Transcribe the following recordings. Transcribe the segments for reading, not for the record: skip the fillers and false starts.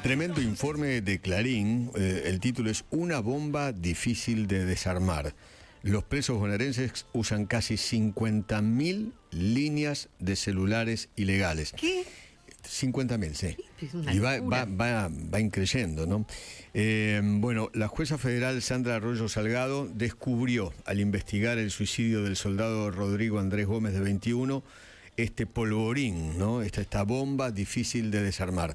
Tremendo informe de Clarín. El título es Una bomba difícil de desarmar. Los presos bonaerenses usan casi 50.000 líneas de celulares ilegales. ¿Qué? 50.000, sí. Es una Y va locura. increyendo, ¿no? Bueno, la jueza federal Sandra Arroyo Salgado descubrió, al investigar el suicidio del soldado Rodrigo Andrés Gómez, de 21, este polvorín, ¿no? Esta bomba difícil de desarmar.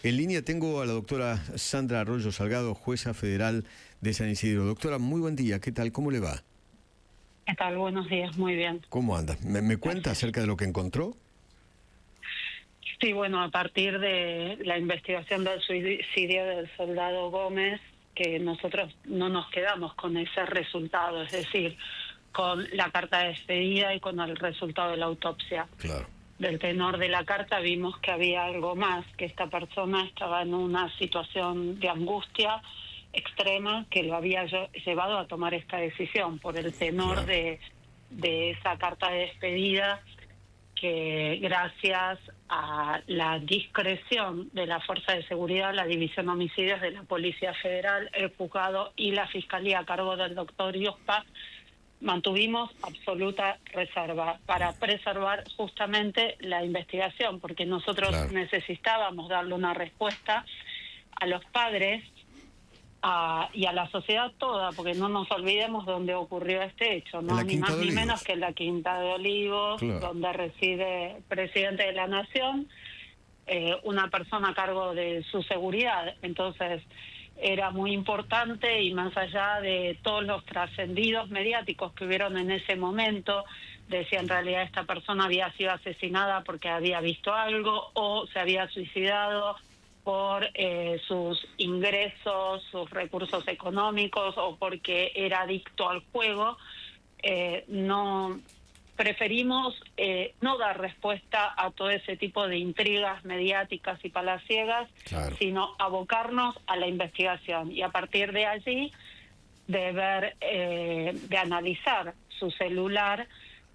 En línea tengo a la doctora Sandra Arroyo Salgado, jueza federal de San Isidro. Doctora, muy buen día. ¿Qué tal? ¿Cómo le va? ¿Qué tal? Buenos días, muy bien. ¿Cómo anda? ¿Me cuenta acerca de lo que encontró? Sí, bueno, a partir de la investigación del suicidio del soldado Gómez, que nosotros no nos quedamos con ese resultado, es decir, con la carta de despedida y con el resultado de la autopsia. Claro. Del tenor de la carta vimos que había algo más, que esta persona estaba en una situación de angustia extrema que lo había llevado a tomar esta decisión por el tenor Claro. de esa carta de despedida, que gracias a la discreción de la Fuerza de Seguridad, la División Homicidios de la Policía Federal, el juzgado y la Fiscalía a cargo del doctor Iospa, mantuvimos absoluta reserva para preservar justamente la investigación, porque nosotros Claro. necesitábamos darle una respuesta a los padres y a la sociedad toda, porque no nos olvidemos dónde ocurrió este hecho, En no la ni Quinta más de ni Olivos. menos que en la Quinta de Olivos, Claro. donde reside el presidente de la Nación, una persona a cargo de su seguridad. Entonces era muy importante, y más allá de todos los trascendidos mediáticos que hubieron en ese momento, de si en realidad esta persona había sido asesinada porque había visto algo o se había suicidado por sus ingresos, sus recursos económicos o porque era adicto al juego, no preferimos no dar respuesta a todo ese tipo de intrigas mediáticas y palaciegas, Claro. sino abocarnos a la investigación y a partir de allí de ver, de analizar su celular,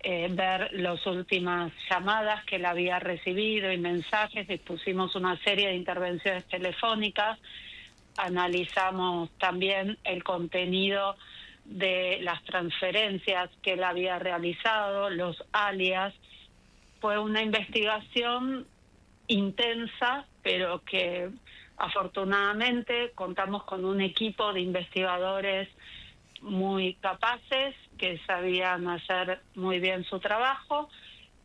ver las últimas llamadas que él había recibido y mensajes. Dispusimos una serie de intervenciones telefónicas, analizamos también el contenido de las transferencias que él había realizado, los alias. Fue una investigación intensa, pero que afortunadamente contamos con un equipo de investigadores muy capaces, que sabían hacer muy bien su trabajo,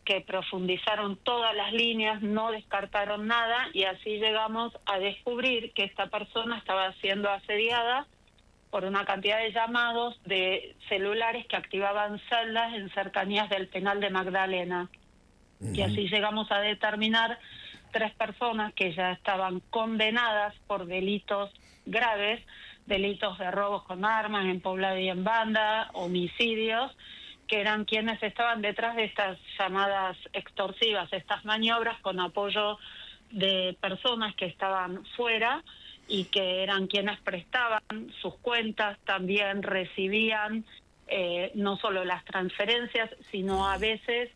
que profundizaron todas las líneas, no descartaron nada, y así llegamos a descubrir que esta persona estaba siendo asediada por una cantidad de llamados de celulares que activaban celdas en cercanías del penal de Magdalena. Y así llegamos a determinar 3 personas que ya estaban condenadas por delitos graves, delitos de robos con armas en poblado y en banda, homicidios, que eran quienes estaban detrás de estas llamadas extorsivas, estas maniobras con apoyo de personas que estaban fuera y que eran quienes prestaban sus cuentas, también recibían no solo las transferencias, sino a veces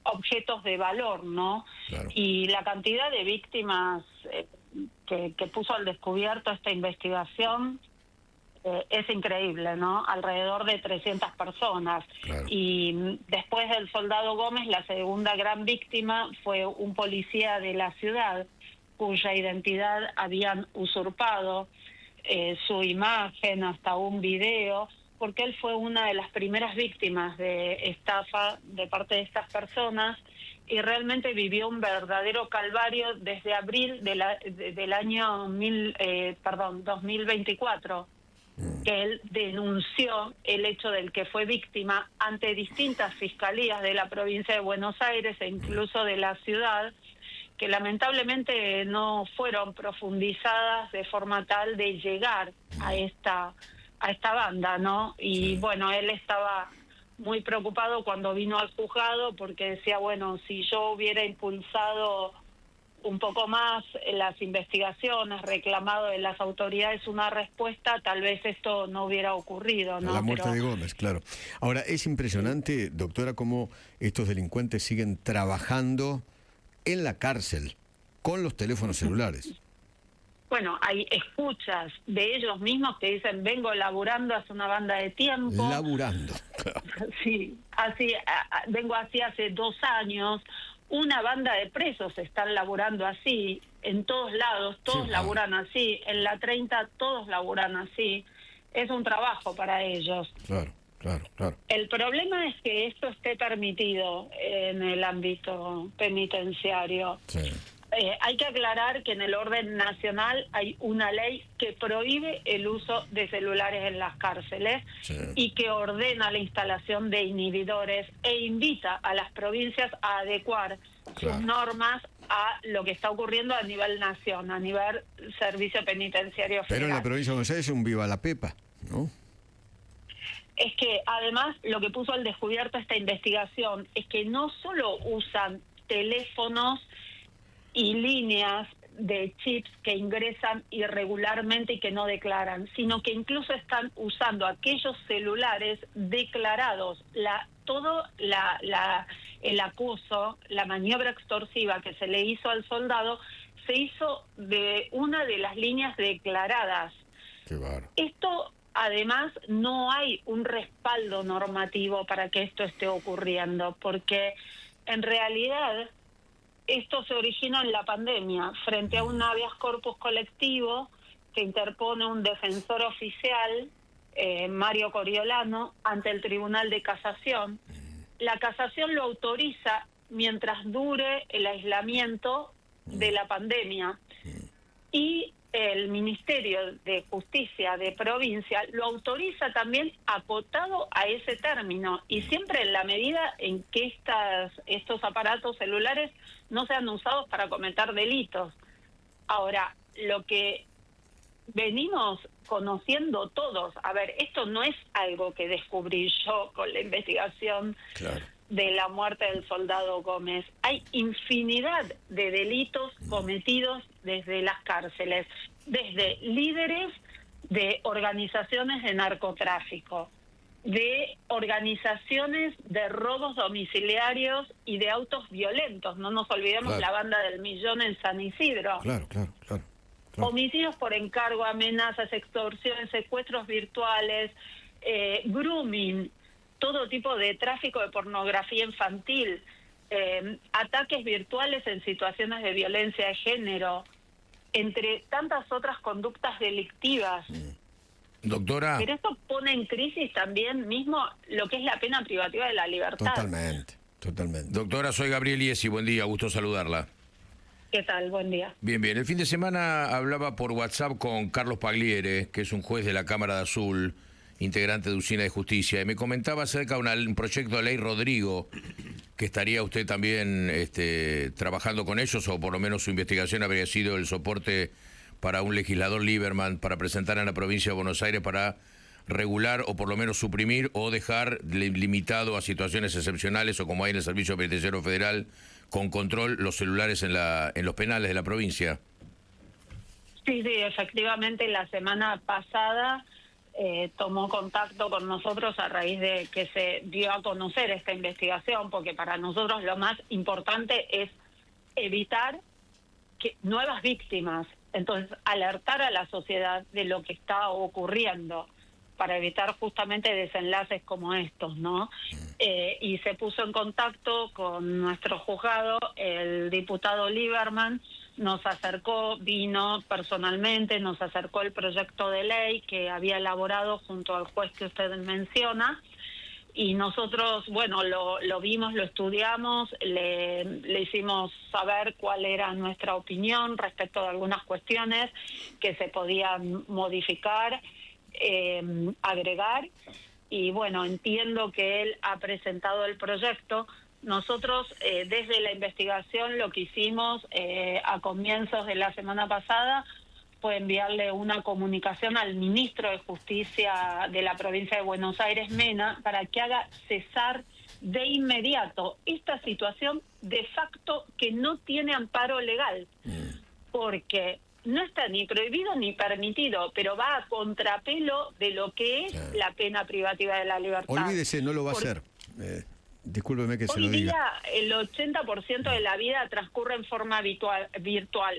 objetos de valor, ¿no? Claro. Y la cantidad de víctimas que puso al descubierto esta investigación es increíble, ¿no? Alrededor de 300 personas. Claro. Y después del soldado Gómez, la segunda gran víctima fue un policía de la ciudad, cuya identidad habían usurpado, su imagen, hasta un video, porque él fue una de las primeras víctimas de estafa de parte de estas personas, y realmente vivió un verdadero calvario desde abril del año 2024, que él denunció el hecho del que fue víctima ante distintas fiscalías de la provincia de Buenos Aires e incluso de la ciudad, que lamentablemente no fueron profundizadas de forma tal de llegar a esta banda, ¿no? Y Sí. bueno, él estaba muy preocupado cuando vino al juzgado, porque decía, bueno, si yo hubiera impulsado un poco más las investigaciones, reclamado de las autoridades una respuesta, tal vez esto no hubiera ocurrido, ¿no? La muerte Pero de Gómez, claro. Ahora, es impresionante, doctora, cómo estos delincuentes siguen trabajando en la cárcel con los teléfonos celulares. bueno, hay escuchas de ellos mismos que dicen, vengo laburando hace una banda de tiempo. Laburando. Sí, vengo así hace 2 años. Una banda de presos están laburando así, en todos lados, todos laburan así. En la 30 todos laburan así. Es un trabajo para ellos. Claro. El problema es que esto esté permitido en el ámbito penitenciario. Sí. Hay que aclarar que en el orden nacional hay una ley que prohíbe el uso de celulares en las cárceles y que ordena la instalación de inhibidores e invita a las provincias a adecuar sus normas a lo que está ocurriendo a nivel nación, a nivel servicio penitenciario federal. Pero en la provincia de Buenos Aires es un viva la pepa, ¿no? Es que además lo que puso al descubierto esta investigación es que no solo usan teléfonos y líneas de chips que ingresan irregularmente y que no declaran, sino que incluso están usando aquellos celulares declarados. El acoso, la maniobra extorsiva que se le hizo al soldado, se hizo de una de las líneas declaradas. Qué bárbaro. Esto, además, no hay un respaldo normativo para que esto esté ocurriendo, porque en realidad esto se originó en la pandemia, frente a un habeas corpus colectivo que interpone un defensor oficial, Mario Coriolano, ante el Tribunal de Casación. La casación lo autoriza mientras dure el aislamiento de la pandemia. Y el Ministerio de Justicia de provincia lo autoriza también acotado a ese término, y siempre en la medida en que estos aparatos celulares no sean usados para cometer delitos. Ahora, lo que venimos conociendo todos, a ver, esto no es algo que descubrí yo con la investigación de la muerte del soldado Gómez. Hay infinidad de delitos cometidos desde las cárceles, desde líderes de organizaciones de narcotráfico, de organizaciones de robos domiciliarios y de autos violentos. No nos olvidemos la banda del Millón en San Isidro. Claro. Homicidios por encargo, amenazas, extorsiones, secuestros virtuales, grooming, todo tipo de tráfico de pornografía infantil, ataques virtuales en situaciones de violencia de género, entre tantas otras conductas delictivas. Doctora. Pero esto pone en crisis también mismo lo que es la pena privativa de la libertad. Totalmente. Doctora, soy Gabriel Iesi, buen día, gusto saludarla. ¿Qué tal? Buen día. Bien. El fin de semana hablaba por WhatsApp con Carlos Pagliere, que es un juez de la Cámara de Azul, integrante de Usina de Justicia, y me comentaba acerca de un proyecto de ley Rodrigo, que estaría usted también trabajando con ellos, o por lo menos su investigación habría sido el soporte para un legislador Lieberman para presentar en la provincia de Buenos Aires para regular o por lo menos suprimir o dejar limitado a situaciones excepcionales o como hay en el Servicio Penitenciario Federal con control los celulares en los penales de la provincia. Sí, efectivamente la semana pasada tomó contacto con nosotros a raíz de que se dio a conocer esta investigación, porque para nosotros lo más importante es evitar que nuevas víctimas, entonces alertar a la sociedad de lo que está ocurriendo para evitar justamente desenlaces como estos, ¿no? Y se puso en contacto con nuestro juzgado, el diputado Lieberman, nos acercó, vino personalmente, nos acercó el proyecto de ley que había elaborado junto al juez que usted menciona, y nosotros, bueno, lo vimos, lo estudiamos, le hicimos saber cuál era nuestra opinión respecto de algunas cuestiones que se podían modificar, agregar, y bueno, entiendo que él ha presentado el proyecto. Nosotros desde la investigación lo que hicimos a comienzos de la semana pasada fue enviarle una comunicación al ministro de Justicia de la provincia de Buenos Aires, Mena, para que haga cesar de inmediato esta situación de facto que no tiene amparo legal, porque no está ni prohibido ni permitido, pero va a contrapelo de lo que es la pena privativa de la libertad. Olvídese, no lo va a hacer. discúlpeme que se Hoy lo diga. día el 80% de la vida transcurre en forma virtual.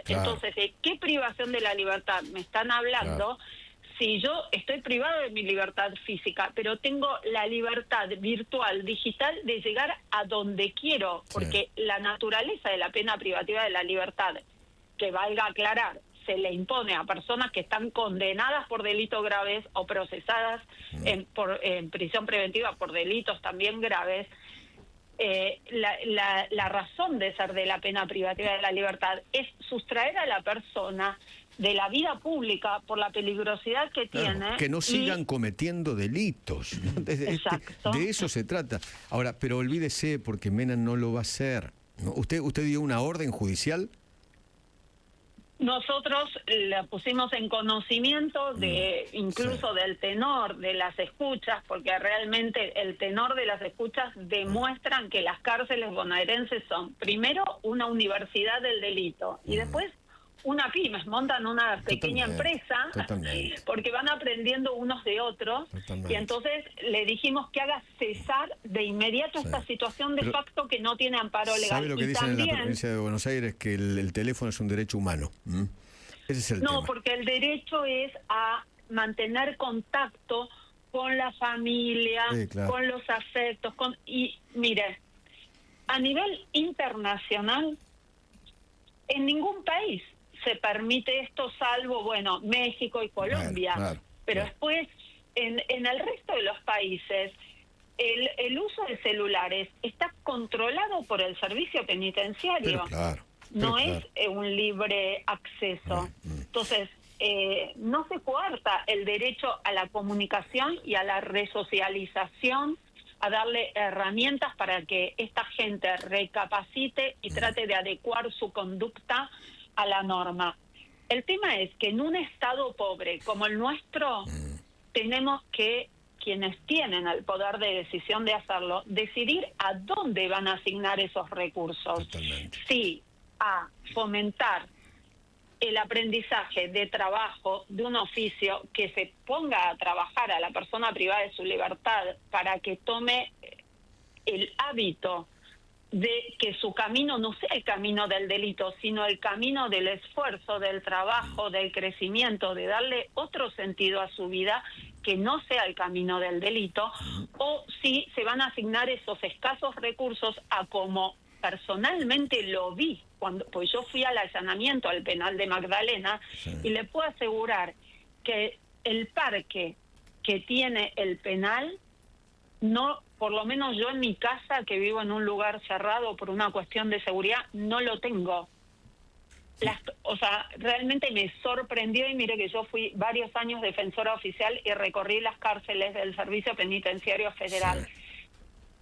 Claro. Entonces, ¿de qué privación de la libertad me están hablando? Si yo estoy privado de mi libertad física, pero tengo la libertad virtual, digital, de llegar a donde quiero, porque la naturaleza de la pena privativa de la libertad, que valga aclarar, se le impone a personas que están condenadas por delitos graves o procesadas en prisión preventiva por delitos también graves. La razón de ser de la pena privativa de la libertad es sustraer a la persona de la vida pública por la peligrosidad que tiene. Que no sigan cometiendo delitos. Exacto. De eso se trata. Ahora, pero olvídese, porque Mena no lo va a hacer, ¿no? ¿Usted dio una orden judicial? Nosotros la pusimos en conocimiento de incluso del tenor de las escuchas, porque realmente el tenor de las escuchas demuestran que las cárceles bonaerenses son, primero, una universidad del delito, y después una pymes, montan una pequeña empresa, porque van aprendiendo unos de otros, y entonces le dijimos que haga cesar de inmediato esta situación de facto que no tiene amparo legal. ¿Sabe lo que y dicen también, en la provincia de Buenos Aires? Que el teléfono es un derecho humano. Ese es el tema. No, porque el derecho es a mantener contacto con la familia, con los afectos, y mire, a nivel internacional, en ningún país se permite esto, salvo, bueno, México y Colombia. Pero después, en el resto de los países, el uso de celulares está controlado por el servicio penitenciario. No es un libre acceso. Entonces, no se coarta el derecho a la comunicación y a la resocialización, a darle herramientas para que esta gente recapacite y trate de adecuar su conducta a la norma. El tema es que en un estado pobre como el nuestro, tenemos que, quienes tienen el poder de decisión de hacerlo, decidir a dónde van a asignar esos recursos. Sí, a fomentar el aprendizaje de trabajo de un oficio, que se ponga a trabajar a la persona privada de su libertad para que tome el hábito de que su camino no sea el camino del delito, sino el camino del esfuerzo, del trabajo, del crecimiento, de darle otro sentido a su vida que no sea el camino del delito, o si se van a asignar esos escasos recursos a como personalmente lo vi, pues yo fui al allanamiento al penal de Magdalena, y le puedo asegurar que el parque que tiene el penal, no, por lo menos yo en mi casa, que vivo en un lugar cerrado por una cuestión de seguridad, no lo tengo. O sea, realmente me sorprendió, y mire que yo fui varios años defensora oficial y recorrí las cárceles del Servicio Penitenciario Federal.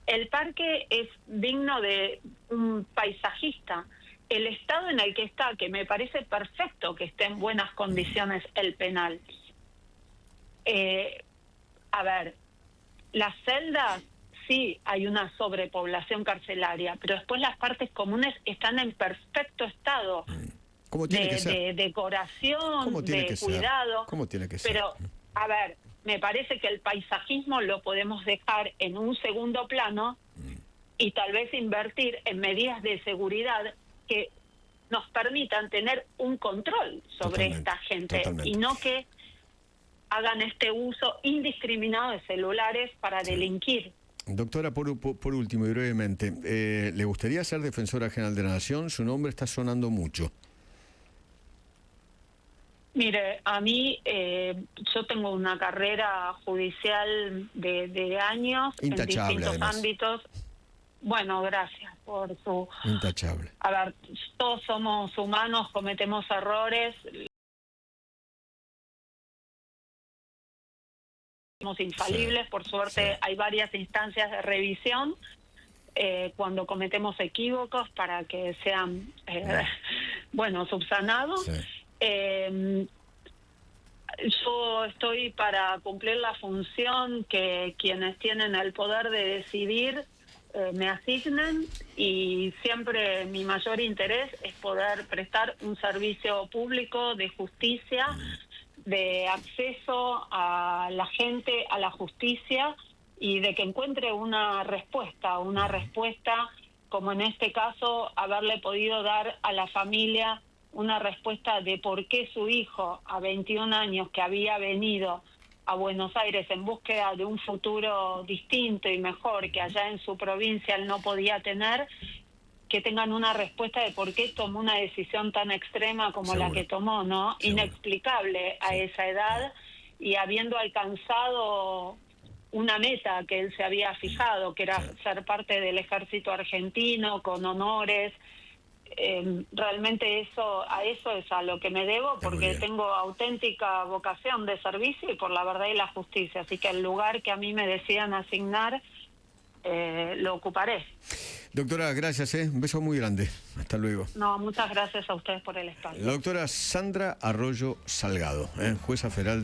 El parque es digno de un paisajista. El estado en el que está, que me parece perfecto que esté en buenas condiciones el penal. A ver, las celdas, sí, hay una sobrepoblación carcelaria, pero después las partes comunes están en perfecto estado de decoración, de cuidado. ¿Cómo tiene que ser? Pero, a ver, me parece que el paisajismo lo podemos dejar en un segundo plano y tal vez invertir en medidas de seguridad que nos permitan tener un control sobre esta gente, y no que hagan este uso indiscriminado de celulares para delinquir. Doctora, por último y brevemente, ¿le gustaría ser defensora general de la Nación? Su nombre está sonando mucho. Mire, a mí, yo tengo una carrera judicial de años intachable, en distintos además. ámbitos. Bueno, gracias por su... Intachable. A ver, todos somos humanos, cometemos errores. Somos infalibles, por suerte hay varias instancias de revisión cuando cometemos equívocos para que sean, bueno, subsanados. Yo estoy para cumplir la función que quienes tienen el poder de decidir me asignen, y siempre mi mayor interés es poder prestar un servicio público de justicia, de acceso a la gente a la justicia, y de que encuentre una respuesta como en este caso, haberle podido dar a la familia una respuesta de por qué su hijo, a 21 años, que había venido a Buenos Aires en búsqueda de un futuro distinto y mejor que allá en su provincia él no podía tener, que tengan una respuesta de por qué tomó una decisión tan extrema como Seguro. la que tomó, ¿no? Seguro. Inexplicable a esa edad y habiendo alcanzado una meta que él se había fijado, que era ser parte del ejército argentino con honores. Realmente a eso es a lo que me debo, porque tengo auténtica vocación de servicio y por la verdad y la justicia. Así que el lugar que a mí me decidan asignar, lo ocuparé. Doctora, gracias, un beso muy grande. Hasta luego. No, muchas gracias a ustedes por el espacio. La doctora Sandra Arroyo Salgado, jueza federal